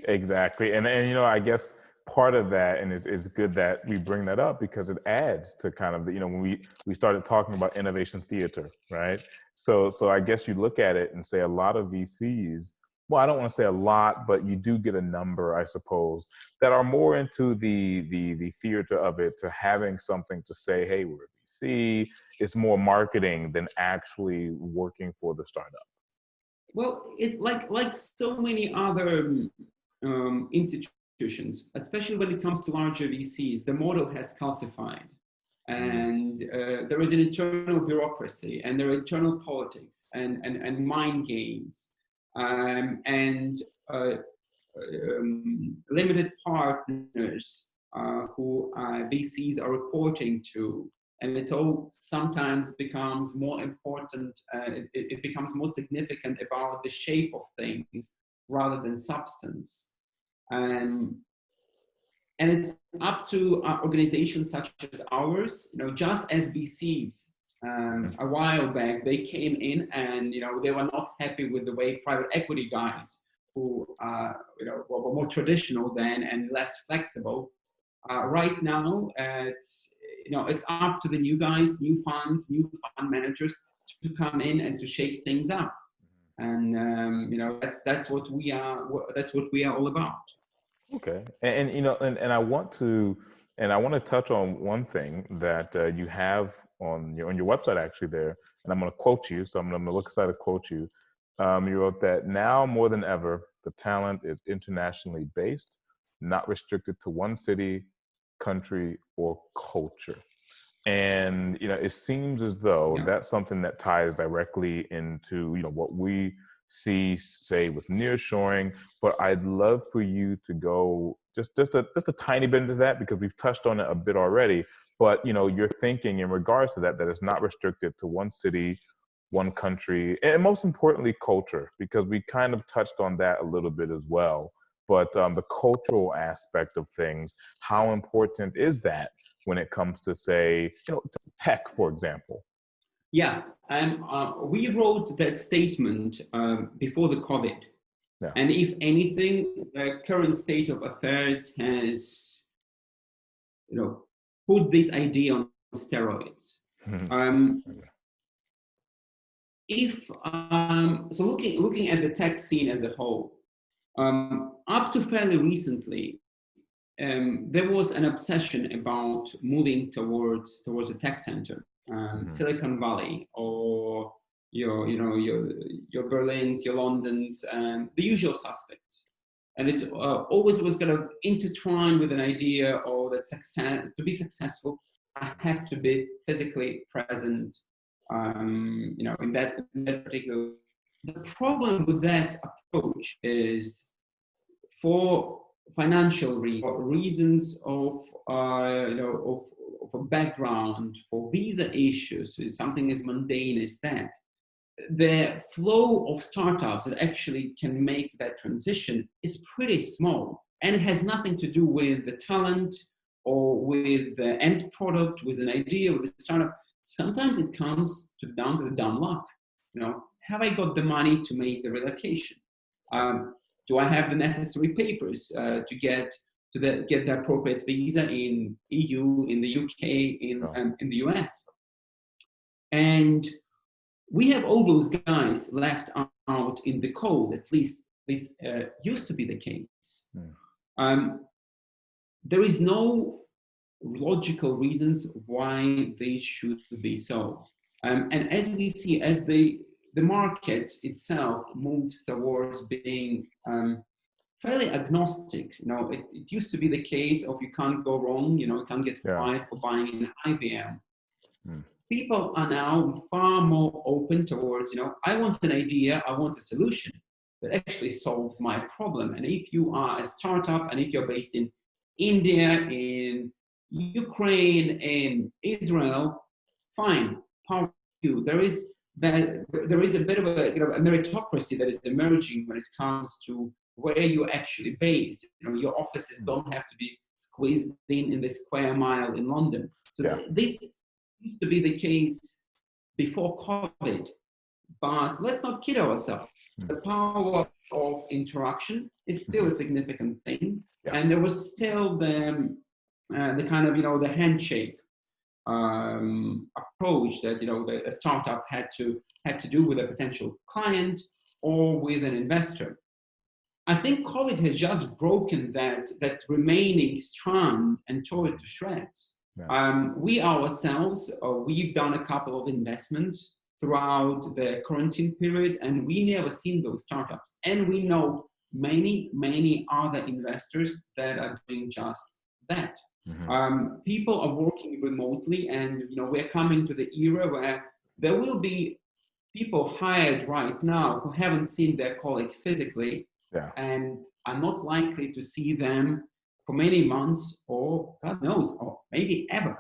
Exactly, and I guess part of that, and it's good that we bring that up because it adds to kind of when we started talking about innovation theater, right? So I guess you look at it and say a lot of VCs. Well, I don't want to say a lot, but you do get a number, I suppose, that are more into the theater of it, to having something to say, hey, we're a VC. It's more marketing than actually working for the startup. Well, it's like so many other institutions, especially when it comes to larger VCs, the model has calcified. And there is an internal bureaucracy, and there are internal politics and mind games. And limited partners who VCs are reporting to, and it all sometimes becomes more important, it becomes more significant about the shape of things rather than substance. And it's up to organizations such as ours, just as VCs. A while back, they came in and they were not happy with the way private equity guys, who were more traditional then and less flexible. Right now, it's up to the new guys, new funds, new fund managers to come in and to shake things up. And that's what we are. That's what we are all about. Okay, and I want to touch on one thing that you have on your website actually there, and I'm going to quote you. So I'm going to look aside to quote you. You wrote that now more than ever, the talent is internationally based, not restricted to one city, country, or culture. And it seems as though that's something that ties directly into what we see, say, with nearshoring. But I'd love for you to go just a tiny bit into that, because we've touched on it a bit already. But you're thinking in regards to that it's not restricted to one city, one country, and most importantly, culture, because we kind of touched on that a little bit as well. But the cultural aspect of things, how important is that when it comes to, say, tech, for example? Yes, and we wrote that statement before the COVID. Yeah. And if anything, the current state of affairs has, put this idea on steroids. So looking at the tech scene as a whole, up to fairly recently, there was an obsession about moving towards a tech center, Silicon Valley, or your Berlins, your Londons, the usual suspects. And it's always was kind of intertwined with an idea of that success. To be successful, I have to be physically present, in that particular. The problem with that approach is, for financial reasons of a background, for visa issues, something as mundane as that, the flow of startups that actually can make that transition is pretty small, and it has nothing to do with the talent or with the end product, with an idea, with a startup. Sometimes it comes down to the dumb luck. Have I got the money to make the relocation? Do I have the necessary papers to get the appropriate visa in EU, in the UK, in the US? And we have all those guys left out in the cold. At least this used to be the case. There is no logical reasons why they should be so. And as we see, as the market itself moves towards being fairly agnostic. It used to be the case of you can't go wrong, you can't get fired for buying an IBM. People are now far more open towards, I want an idea, I want a solution that actually solves my problem. And if you are a startup and if you're based in India, in Ukraine, in Israel, fine, power to you. There is a bit of a meritocracy that is emerging when it comes to where you actually base. Your offices don't have to be squeezed in the square mile in London. So this used to be the case before COVID, but let's not kid ourselves. The power of interaction is still a significant thing, and there was still the kind of the handshake approach that a startup had to do with a potential client or with an investor. I think COVID has just broken that remaining strand and tore it to shreds. We ourselves, we've done a couple of investments throughout the quarantine period, and we never seen those startups. And we know many, many other investors that are doing just that. People are working remotely, and we're coming to the era where there will be people hired right now who haven't seen their colleague physically and are not likely to see them for many months, or God knows, or maybe ever.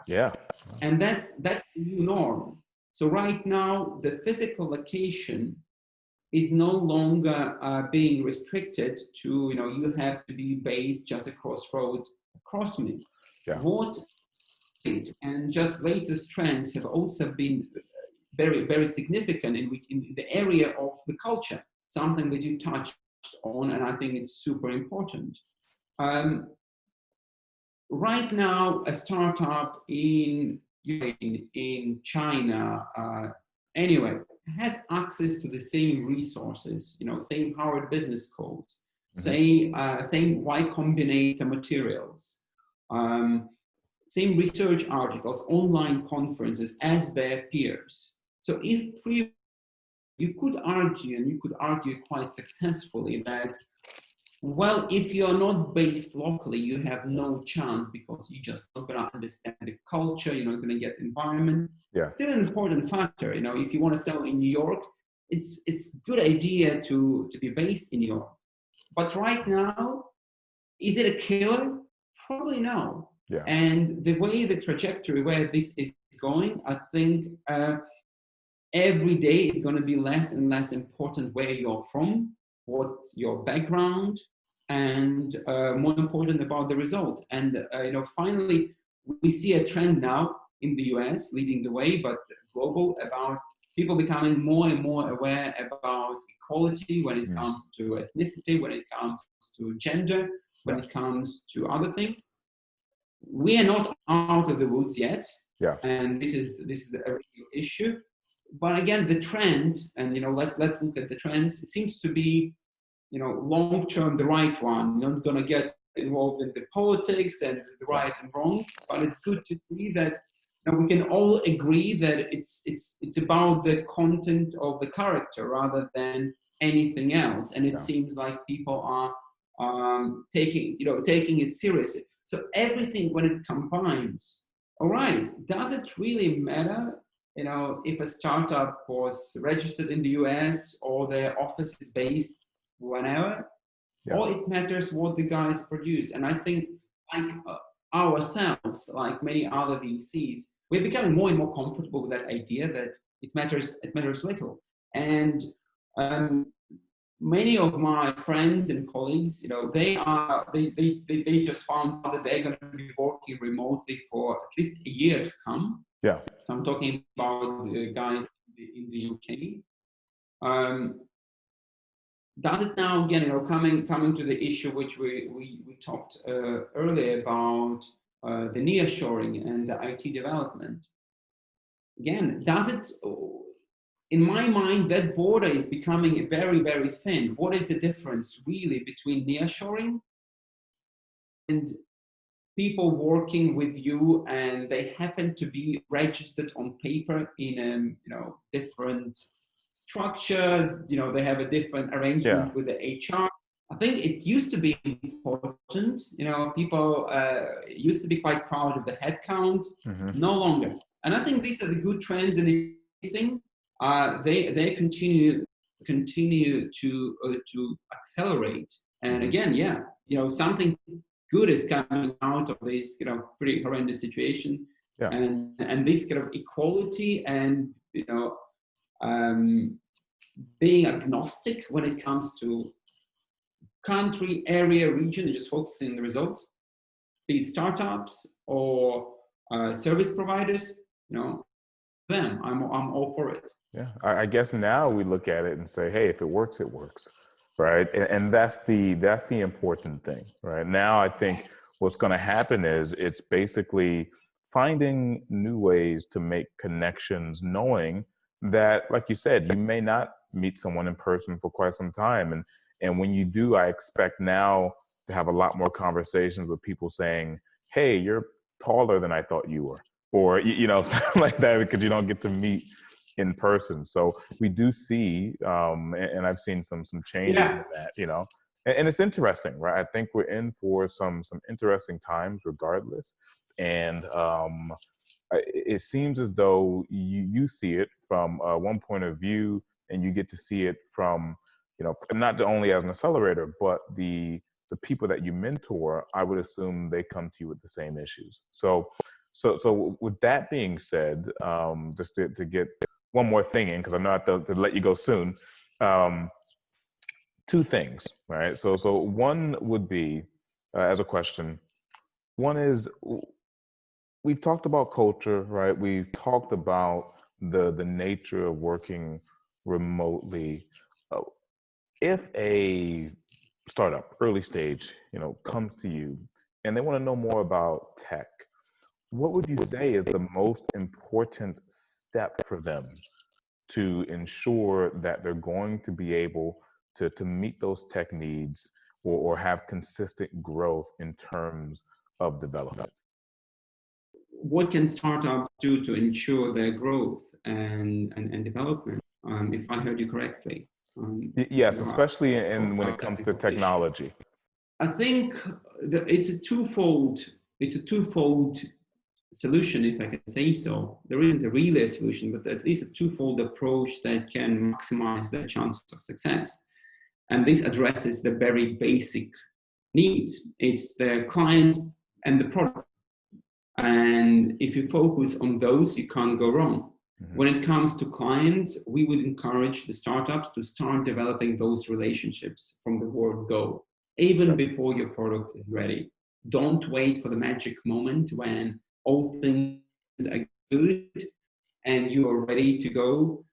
And that's the new norm. So right now, the physical location is no longer being restricted to, you have to be based just across me. What and just latest trends have also been very, very significant in the area of the culture, something that you touched on, and I think it's super important. Right now, a startup in China, anyway, has access to the same resources, same Harvard Business Codes, same Y Combinator materials, same research articles, online conferences as their peers. So if you could argue, and you could argue quite successfully, that, well, if you're not based locally, you have no chance because you're just not going to understand the culture, you're not going to get the environment. Still an important factor. If you want to sell in New York, it's a good idea to be based in New York. But right now, is it a killer? Probably no. And the way the trajectory where this is going, I think every day is going to be less and less important where you're from, what your background, and more important about the result. And finally, we see a trend now in the US leading the way, but global, about people becoming more and more aware about equality when it comes to ethnicity, when it comes to gender, when it comes to other things. We are not out of the woods yet, and this is a real issue. But again, the trend, and let's look at the trends. It seems to be, long term, the right one. You're not going to get involved in the politics and the right and wrongs, but it's good to see that we can all agree that it's about the content of the character rather than anything else. And it seems like people are taking it seriously. So everything, when it combines, all right, does it really matter, if a startup was registered in the US or their office is based whenever, or it matters what the guys produce? And I think, like ourselves, like many other VCs, we're becoming more and more comfortable with that idea that it matters little. And many of my friends and colleagues, they just found out that they're going to be working remotely for at least a year to come. So I'm talking about the guys in the UK. Does it now, again, coming to the issue which we talked earlier about the nearshoring and the IT development? Again, does it? In my mind, that border is becoming very, very thin. What is the difference really between nearshoring and people working with you and they happen to be registered on paper in a different structure? They have a different arrangement with the HR. I think it used to be important. People used to be quite proud of the headcount. No longer. And I think these are the good trends in anything. They continue to accelerate. And again, something good is coming out of this pretty horrendous situation. Yeah. And this kind of equality and being agnostic when it comes to country, area, region, and just focusing on the results, be it startups or service providers, I'm all for it. Yeah, I guess now we look at it and say, hey, if it works, it works, right? And that's the important thing, right? Now I think what's going to happen is it's basically finding new ways to make connections, knowing that, like you said, you may not meet someone in person for quite some time. And when you do, I expect now to have a lot more conversations with people saying, hey, you're taller than I thought you were, or, something like that, because you don't get to meet in person. So we do see, and I've seen some changes in that, and it's interesting, right? I think we're in for some interesting times regardless. And it seems as though you see it from one point of view, and you get to see it from, not only as an accelerator, but the people that you mentor. I would assume they come to you with the same issues. So with that being said, just to get one more thing in, because I know I have to let you go soon. Two things, right? So one would be, as a question, one is, we've talked about culture, right? We've talked about the nature of working remotely. If a startup, early stage, comes to you and they want to know more about tech, what would you say is the most important step for them to ensure that they're going to be able to meet those tech needs or have consistent growth in terms of development? What can startups do to ensure their growth and development, if I heard you correctly? Yes, especially when it comes to technology. I think it's a twofold solution, if I can say so. There isn't a relay solution, but at least a twofold approach that can maximize their chances of success. And this addresses the very basic needs. It's the clients and the product. And if you focus on those, you can't go wrong. When it comes to clients, we would encourage the startups to start developing those relationships from the word go, even before your product is ready. Don't wait for the magic moment when all things are good and you are ready to go.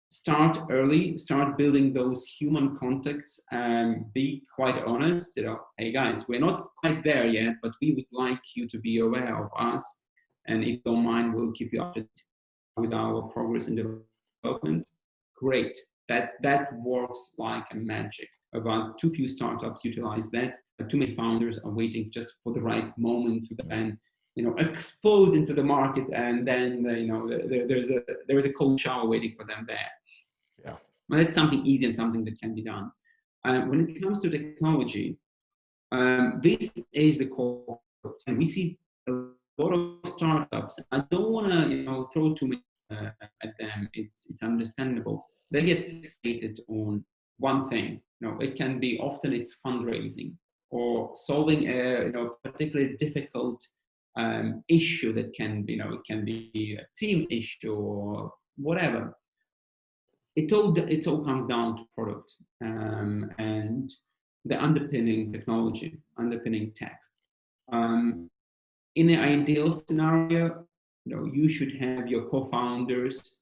Start early, start building those human contacts, and be quite honest. Hey guys, we're not quite there yet, but we would like you to be aware of us. And if you don't mind, we'll keep you updated with our progress and development. Great. That works like a magic. About too few startups utilize that. Too many founders are waiting just for the right moment to then explode into the market, and then there is a cold shower waiting for them there. Yeah. Well, that's something easy and something that can be done. When it comes to technology, this is the core, and we see a lot of startups. I don't want to throw too much at them. It's understandable. They get fixated on one thing. It can be often it's fundraising or solving a particularly difficult issue that can it can be a team issue or whatever. It all comes down to product and the underpinning technology, underpinning tech. In the ideal scenario, you should have your co-founders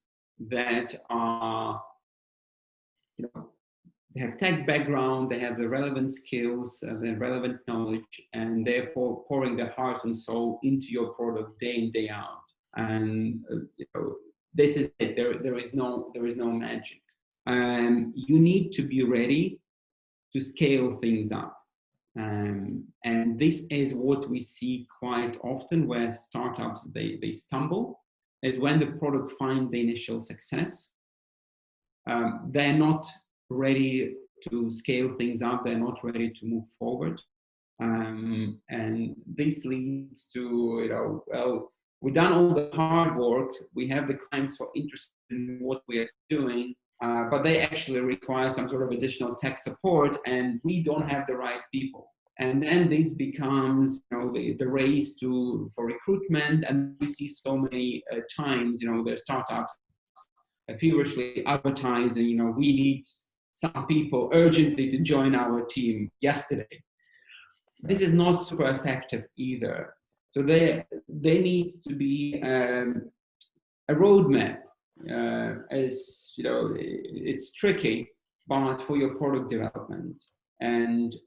that are, they have tech background, they have the relevant skills, the relevant knowledge, and they're pouring their heart and soul into your product day in, day out. And this is it. There is no magic. You need to be ready to scale things up. And this is what we see quite often where startups, they stumble, is when the product finds the initial success. They're not ready to scale things up. They're not ready to move forward. And this leads to, well, we've done all the hard work. We have the clients who are interested in what we are doing, but they actually require some sort of additional tech support, and we don't have the right people. And then this becomes, the race for recruitment. And we see so many times, the startups feverishly advertising, we need some people urgently to join our team yesterday. This is not super effective either. So they need to be a roadmap. As it's tricky, but for your product development and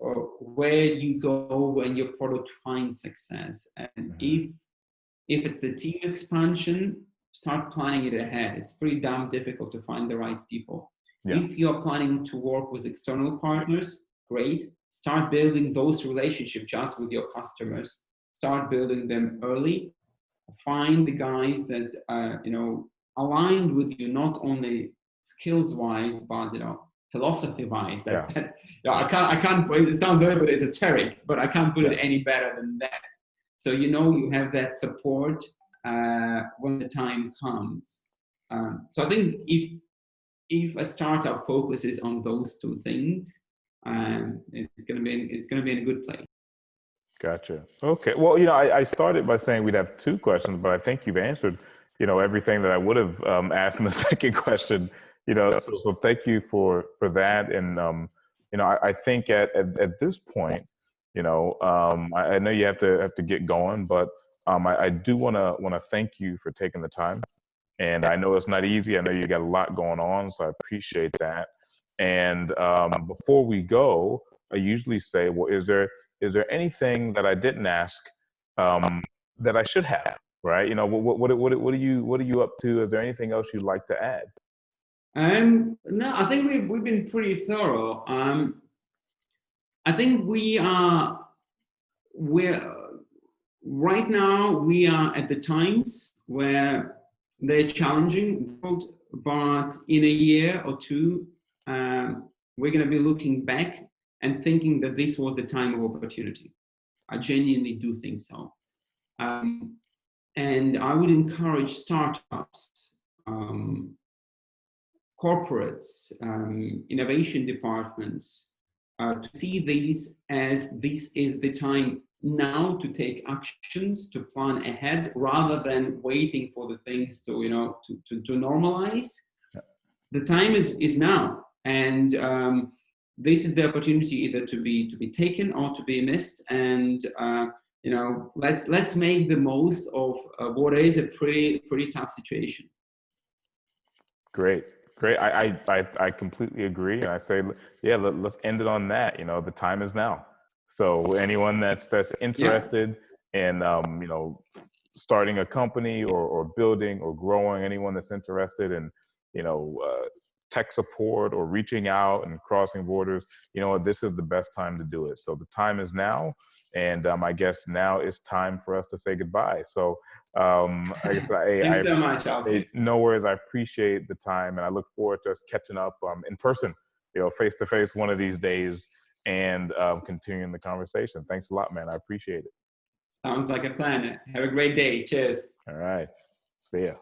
where you go when your product finds success. And if it's the team expansion, start planning it ahead. It's pretty damn difficult to find the right people. Yeah. If you're planning to work with external partners, great. Start building those relationships just with your customers. Start building them early. Find the guys that aligned with you, not only skills-wise, but philosophy-wise. I can't put it. It sounds a little bit esoteric, but I can't put it any better than that. So you have that support when the time comes. So I think if a startup focuses on those two things, it's going to be in a good place. Gotcha. Okay. Well, I started by saying we'd have two questions, but I think you've answered, everything that I would have asked in the second question. So thank you for that. And I think at this point, I know you have to get going, but I do want to thank you for taking the time. And I know it's not easy. I know you got a lot going on, so I appreciate that. And before we go, I usually say, well, is there anything that I didn't ask that I should have? Right? What are you up to? Is there anything else you'd like to add? No, I think we've been pretty thorough. I think we're right now we are at the times where they're challenging, but in a year or two, we're going to be looking back and thinking that this was the time of opportunity. I genuinely do think so. And I would encourage startups, corporates, innovation departments, to see these as this is the time now to take actions, to plan ahead, rather than waiting for the things to normalize. Yeah. The time is now, and this is the opportunity either to be taken or to be missed. And let's make the most of what is a pretty tough situation. Great. I completely agree, and I say, yeah, let's end it on that. The time is now. So anyone that's interested in starting a company or building or growing, anyone that's interested in tech support or reaching out and crossing borders, this is the best time to do it. So the time is now, and I guess now it's time for us to say goodbye. So I guess thanks so much, Alfie. No worries. I appreciate the time, and I look forward to us catching up in person, face to face one of these days, and continuing the conversation. Thanks a lot, man. I appreciate it. Sounds like a plan. Have a great day. Cheers. All right. See ya.